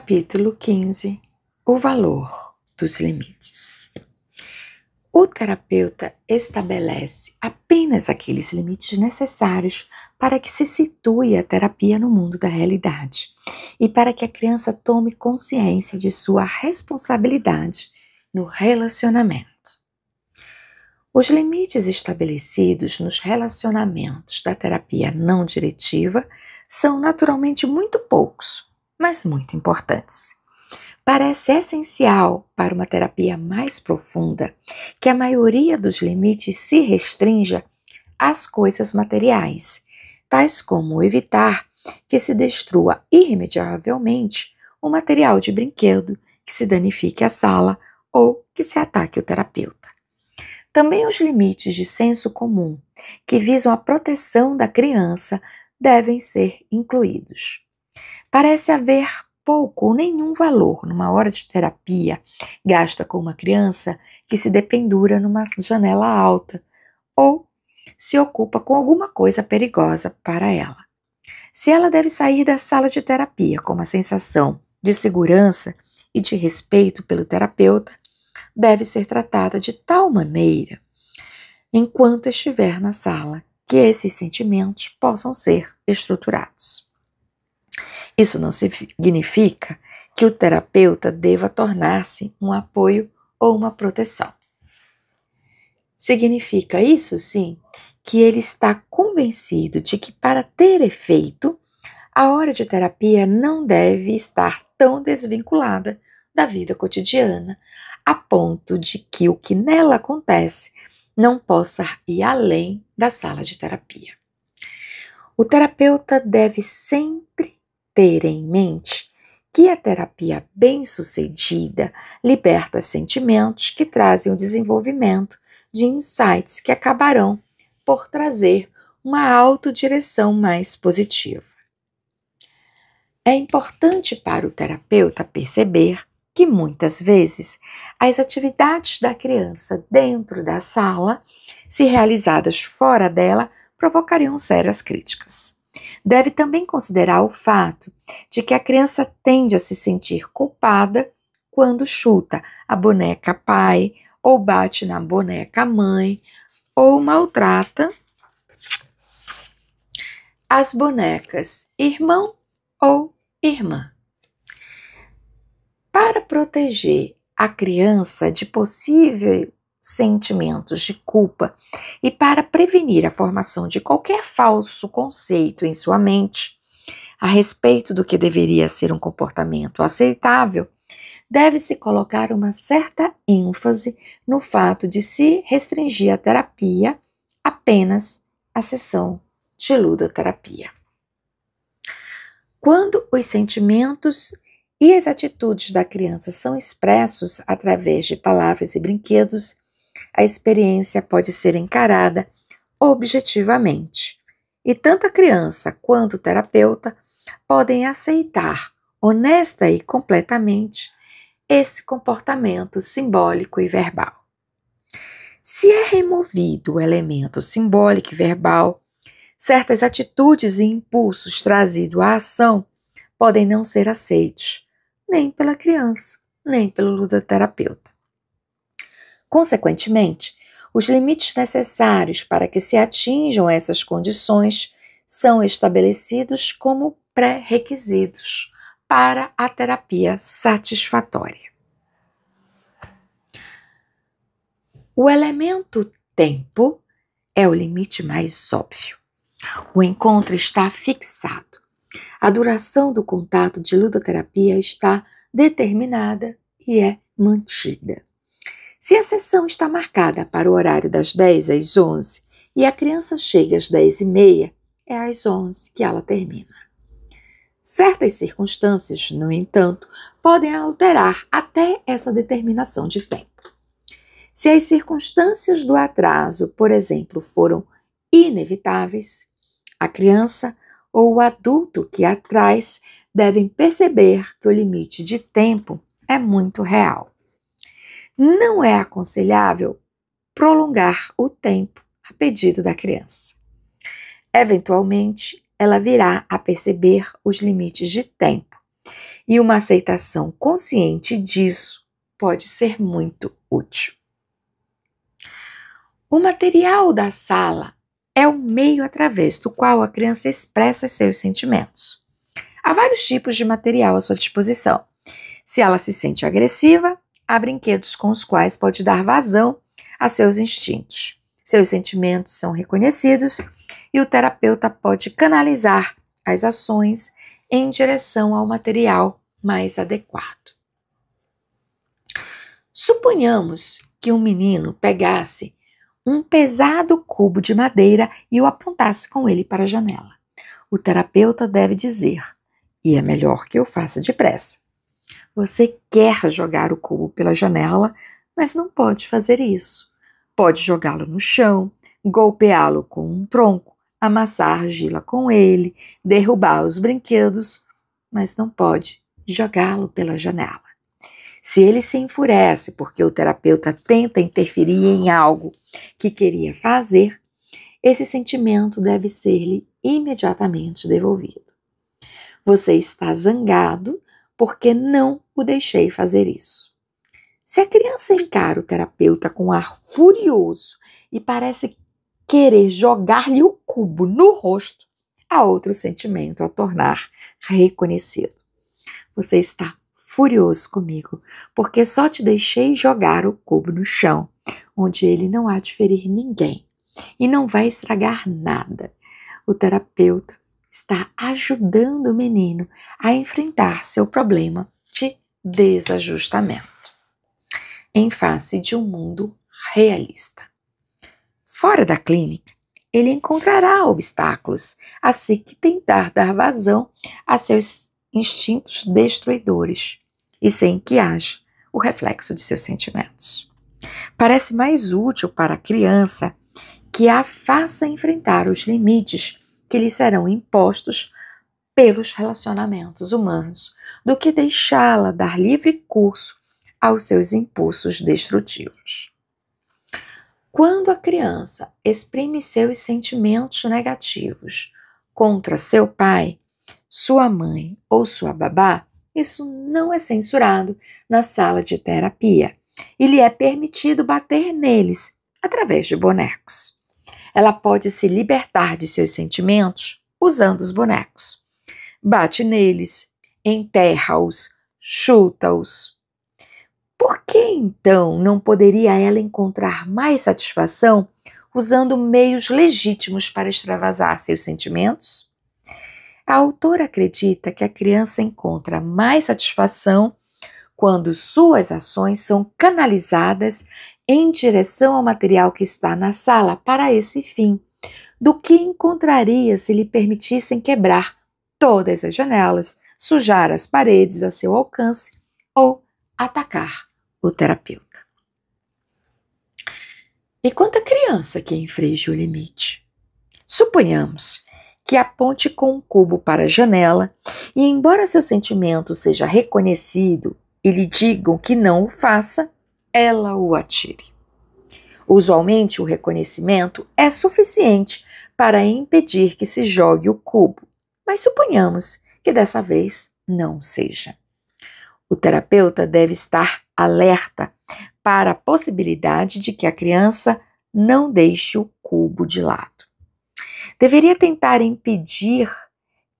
Capítulo 15. O valor dos limites. O terapeuta estabelece apenas aqueles limites necessários para que se situe a terapia no mundo da realidade e para que a criança tome consciência de sua responsabilidade no relacionamento. Os limites estabelecidos nos relacionamentos da terapia não diretiva são naturalmente muito poucos, mas muito importantes. Parece essencial para uma terapia mais profunda que a maioria dos limites se restrinja às coisas materiais, tais como evitar que se destrua irremediavelmente o material de brinquedo, que se danifique a sala ou que se ataque o terapeuta. Também os limites de senso comum, que visam a proteção da criança, devem ser incluídos. Parece haver pouco ou nenhum valor numa hora de terapia gasta com uma criança que se dependura numa janela alta ou se ocupa com alguma coisa perigosa para ela. Se ela deve sair da sala de terapia com uma sensação de segurança e de respeito pelo terapeuta, deve ser tratada de tal maneira, enquanto estiver na sala, que esses sentimentos possam ser estruturados. Isso não significa que o terapeuta deva tornar-se um apoio ou uma proteção. Significa isso, sim, que ele está convencido de que para ter efeito, a hora de terapia não deve estar tão desvinculada da vida cotidiana, a ponto de que o que nela acontece não possa ir além da sala de terapia. O terapeuta deve sempre ter em mente que a terapia bem-sucedida liberta sentimentos que trazem o desenvolvimento de insights que acabarão por trazer uma autodireção mais positiva. É importante para o terapeuta perceber que muitas vezes as atividades da criança dentro da sala, se realizadas fora dela, provocariam sérias críticas. Deve também considerar o fato de que a criança tende a se sentir culpada quando chuta a boneca pai, ou bate na boneca mãe, ou maltrata as bonecas irmão ou irmã. Para proteger a criança de possíveis sentimentos de culpa e para prevenir a formação de qualquer falso conceito em sua mente a respeito do que deveria ser um comportamento aceitável, deve-se colocar uma certa ênfase no fato de se restringir a terapia apenas à sessão de ludoterapia. Quando os sentimentos e as atitudes da criança são expressos através de palavras e brinquedos, a experiência pode ser encarada objetivamente. E tanto a criança quanto o terapeuta podem aceitar honesta e completamente esse comportamento simbólico e verbal. Se é removido o elemento simbólico e verbal, certas atitudes e impulsos trazidos à ação podem não ser aceitos, nem pela criança, nem pelo ludoterapeuta. Consequentemente, os limites necessários para que se atinjam essas condições são estabelecidos como pré-requisitos para a terapia satisfatória. O elemento tempo é o limite mais óbvio. O encontro está fixado. A duração do contato de ludoterapia está determinada e é mantida. Se a sessão está marcada para o horário das 10 às 11 e a criança chega às 10h30, é às 11 que ela termina. Certas circunstâncias, no entanto, podem alterar até essa determinação de tempo. Se as circunstâncias do atraso, por exemplo, foram inevitáveis, a criança ou o adulto que a traz devem perceber que o limite de tempo é muito real. Não é aconselhável prolongar o tempo a pedido da criança. Eventualmente, ela virá a perceber os limites de tempo E uma aceitação consciente disso pode ser muito útil. O material da sala é o meio através do qual a criança expressa seus sentimentos. Há vários tipos de material à sua disposição. Se ela se sente agressiva, há brinquedos com os quais pode dar vazão a seus instintos. Seus sentimentos são reconhecidos e o terapeuta pode canalizar as ações em direção ao material mais adequado. Suponhamos que um menino pegasse um pesado cubo de madeira e o apontasse com ele para a janela. O terapeuta deve dizer, e é melhor que eu faça depressa: você quer jogar o cubo pela janela, mas não pode fazer isso. Pode jogá-lo no chão, golpeá-lo com um tronco, amassar argila com ele, derrubar os brinquedos, mas não pode jogá-lo pela janela. Se ele se enfurece porque o terapeuta tenta interferir em algo que queria fazer, esse sentimento deve ser-lhe imediatamente devolvido. Você está zangado porque não o deixei fazer isso. Se a criança encara o terapeuta com ar furioso e parece querer jogar-lhe o cubo no rosto, há outro sentimento a tornar reconhecido. Você está furioso comigo, porque só te deixei jogar o cubo no chão, onde ele não há de ferir ninguém e não vai estragar nada. O terapeuta está ajudando o menino a enfrentar seu problema de desajustamento, em face de um mundo realista. Fora da clínica, ele encontrará obstáculos assim que tentar dar vazão a seus instintos destruidores e sem que haja o reflexo de seus sentimentos. Parece mais útil para a criança que a faça enfrentar os limites que lhe serão impostos pelos relacionamentos humanos do que deixá-la dar livre curso aos seus impulsos destrutivos. Quando a criança exprime seus sentimentos negativos contra seu pai, sua mãe ou sua babá, isso não é censurado na sala de terapia e lhe é permitido bater neles através de bonecos. Ela pode se libertar de seus sentimentos usando os bonecos. Bate neles, enterra-os, chuta-os. Por que então não poderia ela encontrar mais satisfação usando meios legítimos para extravasar seus sentimentos? A autora acredita que a criança encontra mais satisfação quando suas ações são canalizadas em direção ao material que está na sala para esse fim, do que encontraria se lhe permitissem quebrar todas as janelas, sujar as paredes a seu alcance ou atacar o terapeuta. E quanto à criança que infringe o limite? Suponhamos que aponte com um cubo para a janela e, embora seu sentimento seja reconhecido e lhe digam que não o faça, ela o atire. Usualmente, o reconhecimento é suficiente para impedir que se jogue o cubo, mas suponhamos que dessa vez não seja. O terapeuta deve estar alerta para a possibilidade de que a criança não deixe o cubo de lado. Deveria tentar impedir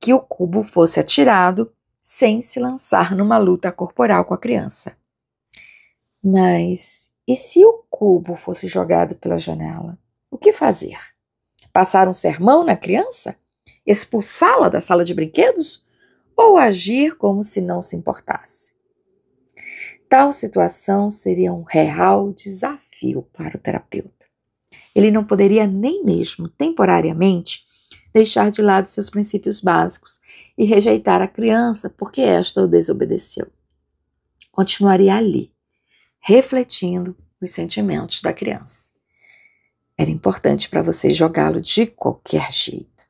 que o cubo fosse atirado sem se lançar numa luta corporal com a criança. Mas e se o cubo fosse jogado pela janela? O que fazer? Passar um sermão na criança? Expulsá-la da sala de brinquedos? Ou agir como se não se importasse? Tal situação seria um real desafio para o terapeuta. Ele não poderia nem mesmo, temporariamente, deixar de lado seus princípios básicos e rejeitar a criança porque esta o desobedeceu. Continuaria ali, refletindo os sentimentos da criança. Era importante para você jogá-lo de qualquer jeito.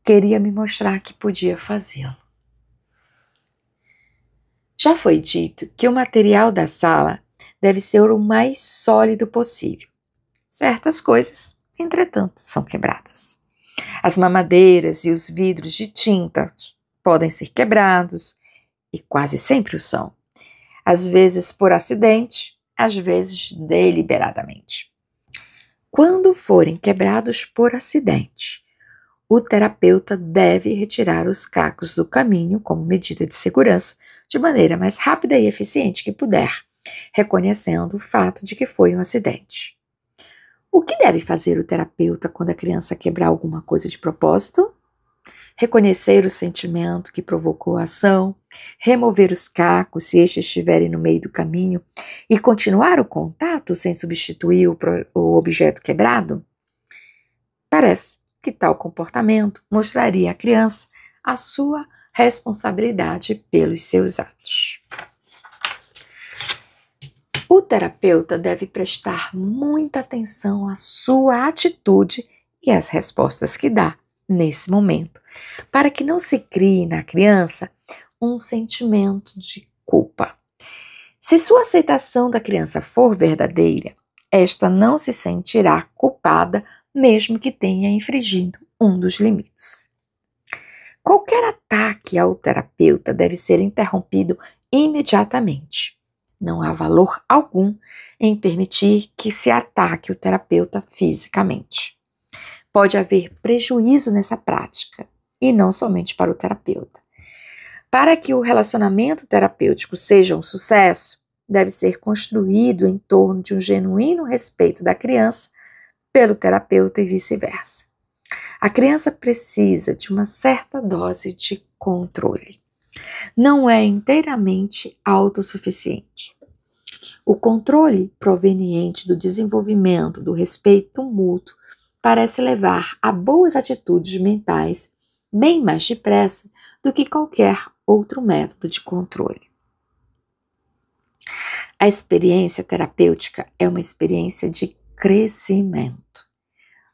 Queria me mostrar que podia fazê-lo. Já foi dito que o material da sala deve ser o mais sólido possível. Certas coisas, entretanto, são quebradas. As mamadeiras e os vidros de tinta podem ser quebrados e quase sempre o são, às vezes por acidente, às vezes deliberadamente. Quando forem quebrados por acidente, o terapeuta deve retirar os cacos do caminho como medida de segurança de maneira mais rápida e eficiente que puder, reconhecendo o fato de que foi um acidente. O que deve fazer o terapeuta quando a criança quebrar alguma coisa de propósito? Reconhecer o sentimento que provocou a ação, remover os cacos se estes estiverem no meio do caminho e continuar o contato sem substituir o objeto quebrado? Parece que tal comportamento mostraria à criança a sua responsabilidade pelos seus atos. O terapeuta deve prestar muita atenção à sua atitude e às respostas que dá nesse momento, para que não se crie na criança um sentimento de culpa. Se sua aceitação da criança for verdadeira, esta não se sentirá culpada, mesmo que tenha infringido um dos limites. Qualquer ataque ao terapeuta deve ser interrompido imediatamente. Não há valor algum em permitir que se ataque o terapeuta fisicamente. Pode haver prejuízo nessa prática, e não somente para o terapeuta. Para que o relacionamento terapêutico seja um sucesso, deve ser construído em torno de um genuíno respeito da criança pelo terapeuta e vice-versa. A criança precisa de uma certa dose de controle. Não é inteiramente autossuficiente. O controle proveniente do desenvolvimento do respeito mútuo parece levar a boas atitudes mentais bem mais depressa do que qualquer outro método de controle. A experiência terapêutica é uma experiência de crescimento.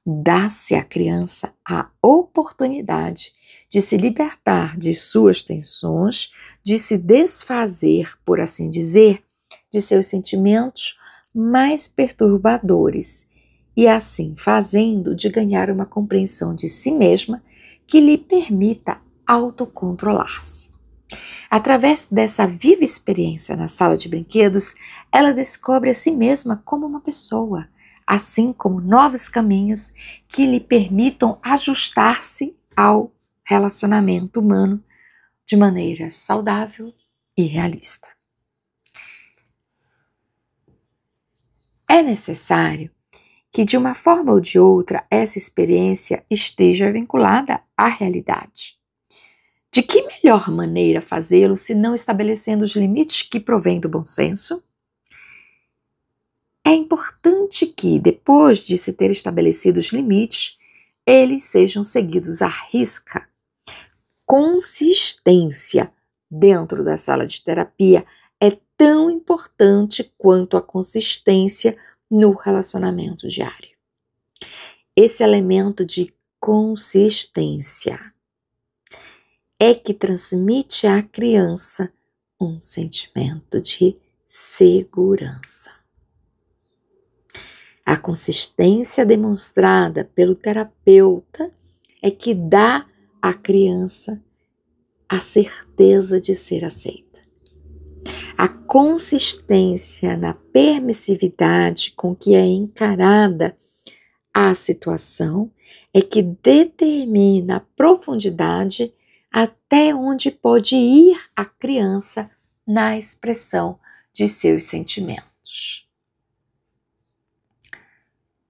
Dá-se à criança a oportunidade de se libertar de suas tensões, de se desfazer, por assim dizer, de seus sentimentos mais perturbadores e, assim fazendo, de ganhar uma compreensão de si mesma que lhe permita autocontrolar-se. Através dessa viva experiência na sala de brinquedos, ela descobre a si mesma como uma pessoa, assim como novos caminhos que lhe permitam ajustar-se ao relacionamento humano de maneira saudável e realista. É necessário que, de uma forma ou de outra, essa experiência esteja vinculada à realidade. De que melhor maneira fazê-lo se não estabelecendo os limites que provêm do bom senso? É importante que, depois de se ter estabelecido os limites, eles sejam seguidos à risca. Consistência dentro da sala de terapia é tão importante quanto a consistência no relacionamento diário. Esse elemento de consistência é que transmite à criança um sentimento de segurança. A consistência demonstrada pelo terapeuta é que dá à criança a certeza de ser aceita. A consistência na permissividade com que é encarada a situação é que determina a profundidade até onde pode ir a criança na expressão de seus sentimentos.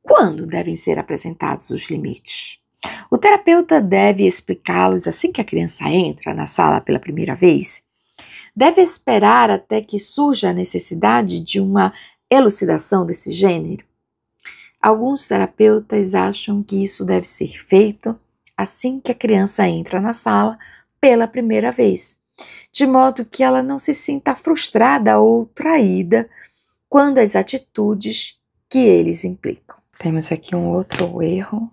Quando devem ser apresentados os limites? O terapeuta deve explicá-los assim que a criança entra na sala pela primeira vez? Deve esperar até que surja a necessidade de uma elucidação desse gênero? Alguns terapeutas acham que isso deve ser feito assim que a criança entra na sala pela primeira vez, de modo que ela não se sinta frustrada ou traída quando as atitudes que eles implicam. Temos aqui um outro erro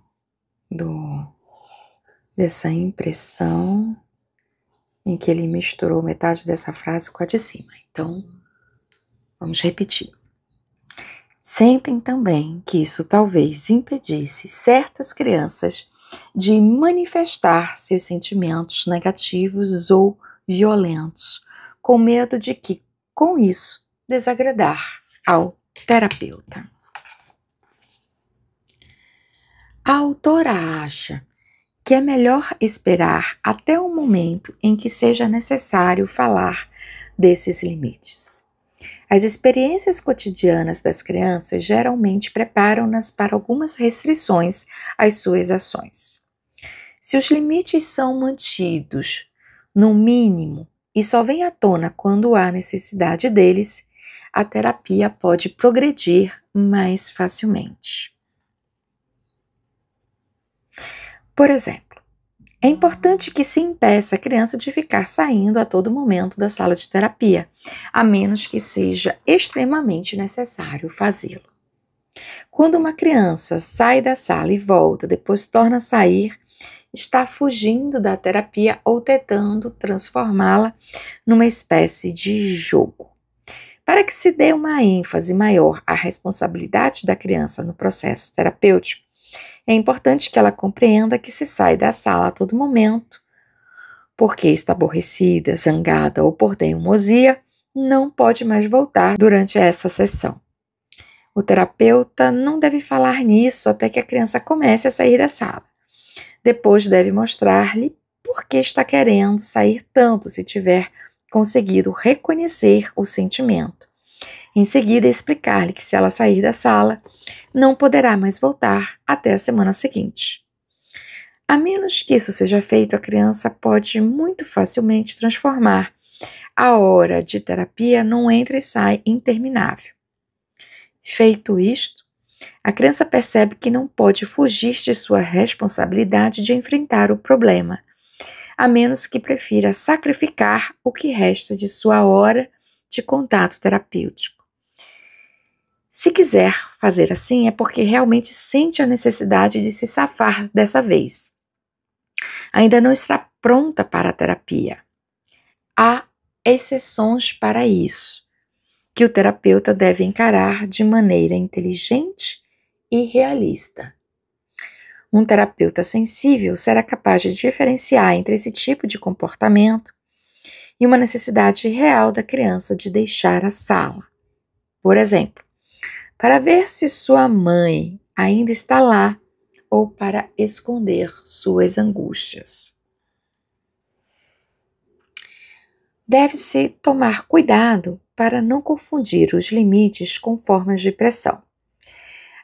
dessa impressão em que ele misturou metade dessa frase com a de cima. Então, vamos repetir. Sentem também que isso talvez impedisse certas crianças de manifestar seus sentimentos negativos ou violentos, com medo de que, com isso, desagradar ao terapeuta. A autora acha que é melhor esperar até o momento em que seja necessário falar desses limites. As experiências cotidianas das crianças geralmente preparam-nas para algumas restrições às suas ações. Se os limites são mantidos no mínimo e só vêm à tona quando há necessidade deles, a terapia pode progredir mais facilmente. Por exemplo, é importante que se impeça a criança de ficar saindo a todo momento da sala de terapia, a menos que seja extremamente necessário fazê-lo. Quando uma criança sai da sala e volta, depois torna a sair, está fugindo da terapia ou tentando transformá-la numa espécie de jogo. Para que se dê uma ênfase maior à responsabilidade da criança no processo terapêutico, é importante que ela compreenda que se sai da sala a todo momento, porque está aborrecida, zangada ou por teimosia, não pode mais voltar durante essa sessão. O terapeuta não deve falar nisso até que a criança comece a sair da sala. Depois deve mostrar-lhe por que está querendo sair tanto se tiver conseguido reconhecer o sentimento. Em seguida, explicar-lhe que se ela sair da sala, não poderá mais voltar até a semana seguinte. A menos que isso seja feito, a criança pode muito facilmente transformar a hora de terapia num entra e sai interminável. Feito isto, a criança percebe que não pode fugir de sua responsabilidade de enfrentar o problema, a menos que prefira sacrificar o que resta de sua hora de contato terapêutico. Se quiser fazer assim, é porque realmente sente a necessidade de se safar dessa vez. Ainda não está pronta para a terapia. Há exceções para isso, que o terapeuta deve encarar de maneira inteligente e realista. Um terapeuta sensível será capaz de diferenciar entre esse tipo de comportamento e uma necessidade real da criança de deixar a sala. Por exemplo, para ver se sua mãe ainda está lá ou para esconder suas angústias. Deve-se tomar cuidado para não confundir os limites com formas de pressão.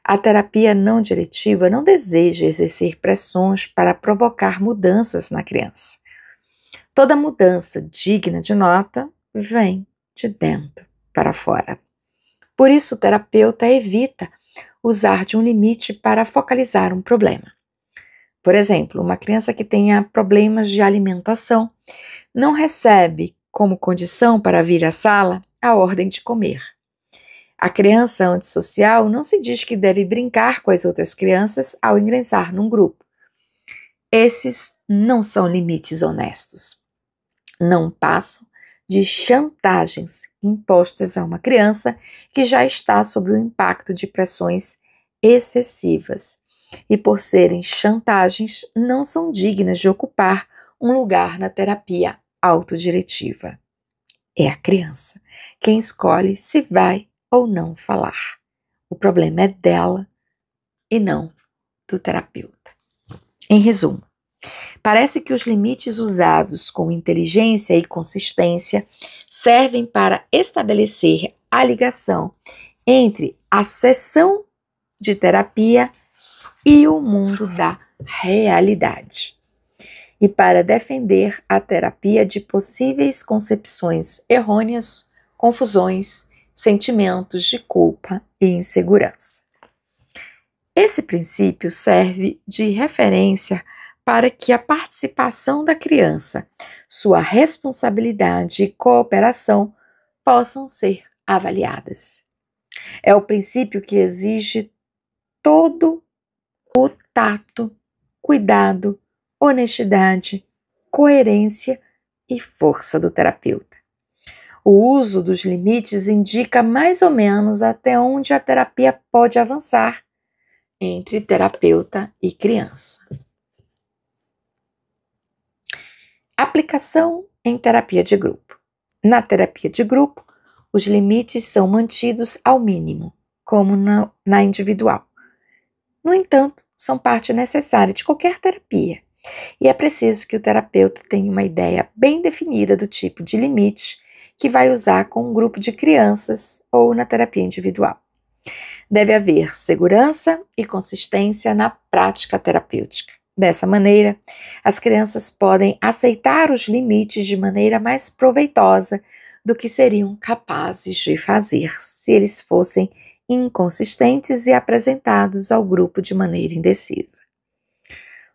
A terapia não diretiva não deseja exercer pressões para provocar mudanças na criança. Toda mudança digna de nota vem de dentro para fora. Por isso, o terapeuta evita usar de um limite para focalizar um problema. Por exemplo, uma criança que tenha problemas de alimentação não recebe como condição para vir à sala a ordem de comer. A criança antissocial não se diz que deve brincar com as outras crianças ao ingressar num grupo. Esses não são limites honestos. Não passam de chantagens impostas a uma criança que já está sob o impacto de pressões excessivas e, por serem chantagens, não são dignas de ocupar um lugar na terapia autodiretiva. É a criança quem escolhe se vai ou não falar. O problema é dela e não do terapeuta. Em resumo, parece que os limites usados com inteligência e consistência servem para estabelecer a ligação entre a sessão de terapia e o mundo da realidade, e para defender a terapia de possíveis concepções errôneas, confusões, sentimentos de culpa e insegurança. Esse princípio serve de referência para que a participação da criança, sua responsabilidade e cooperação possam ser avaliadas. É o princípio que exige todo o tato, cuidado, honestidade, coerência e força do terapeuta. O uso dos limites indica mais ou menos até onde a terapia pode avançar entre terapeuta e criança. Aplicação em terapia de grupo. Na terapia de grupo, os limites são mantidos ao mínimo, como na individual. No entanto, são parte necessária de qualquer terapia, e é preciso que o terapeuta tenha uma ideia bem definida do tipo de limite que vai usar com um grupo de crianças ou na terapia individual. Deve haver segurança e consistência na prática terapêutica. Dessa maneira, as crianças podem aceitar os limites de maneira mais proveitosa do que seriam capazes de fazer se eles fossem inconsistentes e apresentados ao grupo de maneira indecisa.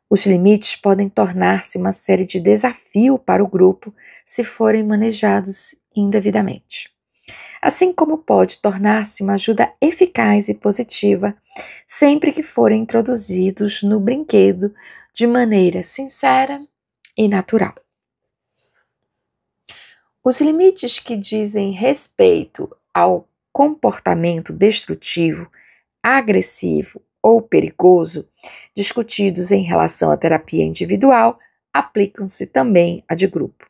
Os limites podem tornar-se uma série de desafio para o grupo se forem manejados indevidamente. Assim como pode tornar-se uma ajuda eficaz e positiva sempre que forem introduzidos no brinquedo de maneira sincera e natural. Os limites que dizem respeito ao comportamento destrutivo, agressivo ou perigoso, discutidos em relação à terapia individual, aplicam-se também à de grupo.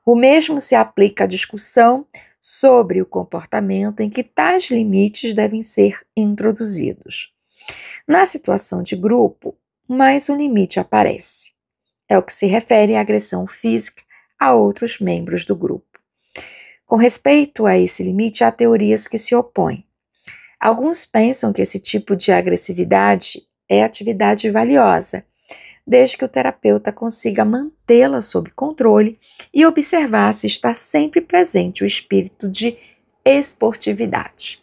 O mesmo se aplica à discussão sobre o comportamento em que tais limites devem ser introduzidos. Na situação de grupo, mais um limite aparece. É o que se refere à agressão física a outros membros do grupo. Com respeito a esse limite, há teorias que se opõem. Alguns pensam que esse tipo de agressividade é atividade valiosa, desde que o terapeuta consiga mantê-la sob controle e observar se está sempre presente o espírito de esportividade.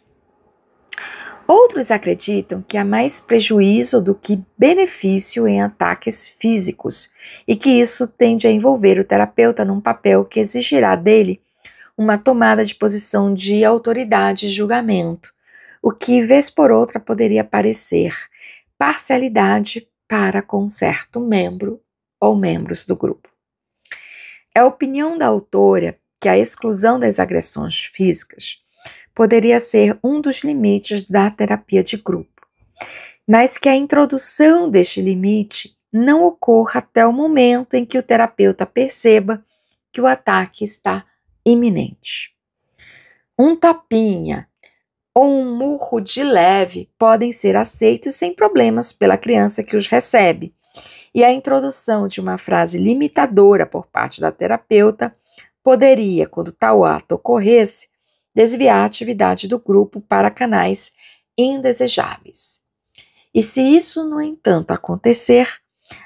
Outros acreditam que há mais prejuízo do que benefício em ataques físicos e que isso tende a envolver o terapeuta num papel que exigirá dele uma tomada de posição de autoridade e julgamento, o que, vez por outra, poderia parecer parcialidade para com um certo membro ou membros do grupo. É a opinião da autora que a exclusão das agressões físicas poderia ser um dos limites da terapia de grupo, mas que a introdução deste limite não ocorra até o momento em que o terapeuta perceba que o ataque está iminente. Um tapinha ou um murro de leve podem ser aceitos sem problemas pela criança que os recebe, e a introdução de uma frase limitadora por parte da terapeuta poderia, quando tal ato ocorresse, desviar a atividade do grupo para canais indesejáveis. E se isso, no entanto, acontecer,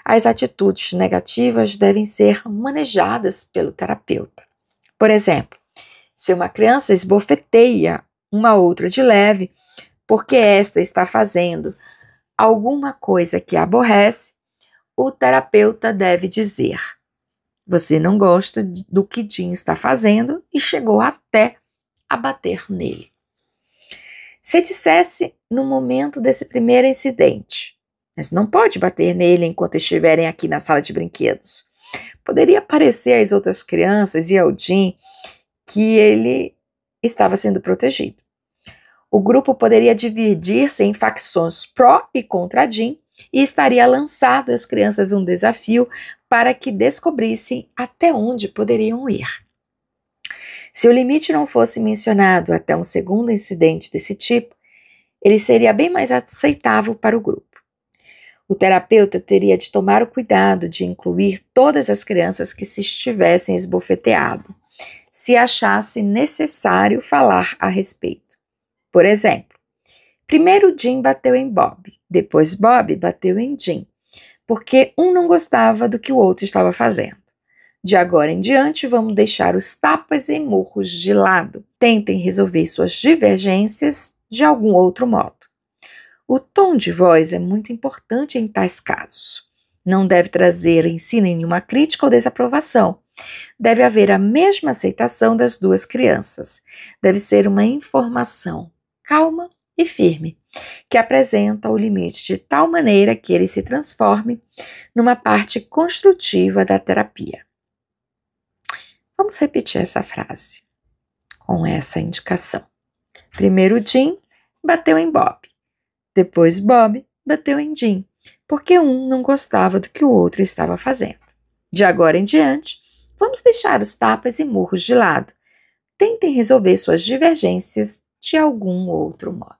as atitudes negativas devem ser manejadas pelo terapeuta. Por exemplo, se uma criança esbofeteia uma outra de leve, porque esta está fazendo alguma coisa que aborrece, o terapeuta deve dizer: você não gosta do que Jim está fazendo e chegou até a bater nele. Se dissesse no momento desse primeiro incidente, mas não pode bater nele enquanto estiverem aqui na sala de brinquedos, poderia parecer às outras crianças e ao Jim que ele estava sendo protegido. O grupo poderia dividir-se em facções pró e contra Jim e estaria lançado às crianças um desafio para que descobrissem até onde poderiam ir. Se o limite não fosse mencionado até um segundo incidente desse tipo, ele seria bem mais aceitável para o grupo. O terapeuta teria de tomar o cuidado de incluir todas as crianças que se estivessem esbofeteado, se achasse necessário falar a respeito. Por exemplo, primeiro Jim bateu em Bob, depois Bob bateu em Jim, porque um não gostava do que o outro estava fazendo. De agora em diante, vamos deixar os tapas e murros de lado. Tentem resolver suas divergências de algum outro modo. O tom de voz é muito importante em tais casos. Não deve trazer em si nenhuma crítica ou desaprovação. Deve haver a mesma aceitação das duas crianças. Deve ser uma informação calma e firme, que apresenta o limite de tal maneira que ele se transforme numa parte construtiva da terapia. Vamos repetir essa frase com essa indicação. Primeiro Jim bateu em Bob, depois Bob bateu em Jim, porque um não gostava do que o outro estava fazendo. De agora em diante, vamos deixar os tapas e murros de lado. tentem resolver suas divergências de algum outro modo.